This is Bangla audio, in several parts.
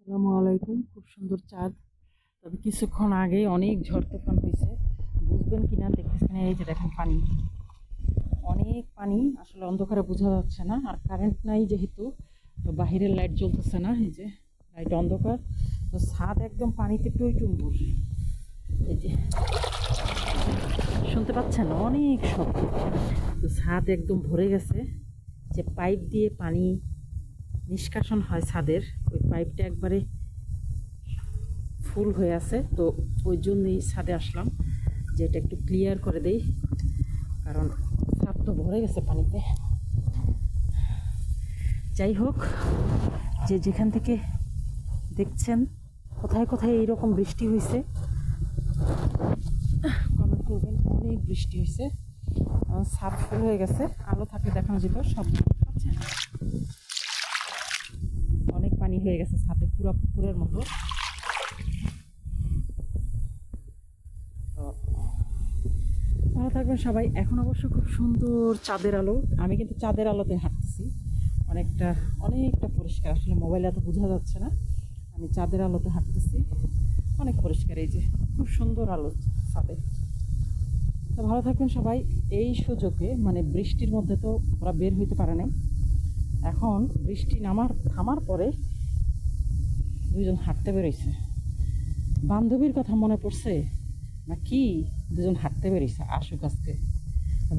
আসসালামু আলাইকুম। খুব সুন্দর চাঁদ। তবে কিছুক্ষণ আগে অনেক ঝড় তুফান হয়েছে, বুঝবেন কিনা দেখতেছেন, এই যে দেখেন পানি, অনেক পানি, আসলে অন্ধকারে বোঝা যাচ্ছে না, আর কারেন্ট নাই যেহেতু, তো বাহিরের লাইট জ্বলতেছে না, এই যে লাইট অন্ধকার, তো ছাদ একদম পানিতে টইটুম্বুর। এই যে শুনতে পাচ্ছেন অনেক শব্দ, তো ছাদ একদম ভরে গেছে। যে পাইপ দিয়ে পানি নিষ্কাশন হয় ছাদের, ওই পাইপটা একবারে ফুল হয়ে আছে, তো ওই জন্যই ছাদে আসলাম যে এটা একটু ক্লিয়ার করে দেই, কারণ ছাদ তো ভরে গেছে পানিতে। যাই হোক, যে যেখান থেকে দেখছেন কোথায় কোথায় এইরকম বৃষ্টি হয়েছে কমেন্ট করবেন। অনেক বৃষ্টি হয়েছে, ছাদ ফুল হয়ে গেছে, আলো থাকলে দেখানো যেত। সব পাচ্ছেন, অনেক পানি হয়ে গেছে ছাদে, পুরো পুকুরের মতো। তো ভালো থাকবেন সবাই। এখন অবশ্য খুব সুন্দর চাঁদের আলো, আমি কিন্তু চাঁদের আলোতে হাঁটতেছি, অনেকটা অনেকটা পরিষ্কার, আসলে মোবাইলে এত বোঝা যাচ্ছে না। আমি চাঁদের আলোতে হাঁটতেছি, অনেক পরিষ্কার, এই যে খুব সুন্দর আলো ছাদে। তো ভালো থাকবেন সবাই। এই সুযোগে মানে বৃষ্টির মধ্যে তো ওরা বের হইতে পারে নাই, এখন বৃষ্টি থামার পরে দুজন হাঁটতে বেরোইছে। বান্ধবীর কথা মনে পড়ছে না কি, দুজন হাঁটতে বেরিয়েছে, আসুক আজকে।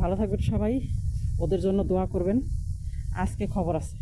ভালো থাকবেন সবাই, ওদের জন্য দোয়া করবেন। আজকে খবর আছে।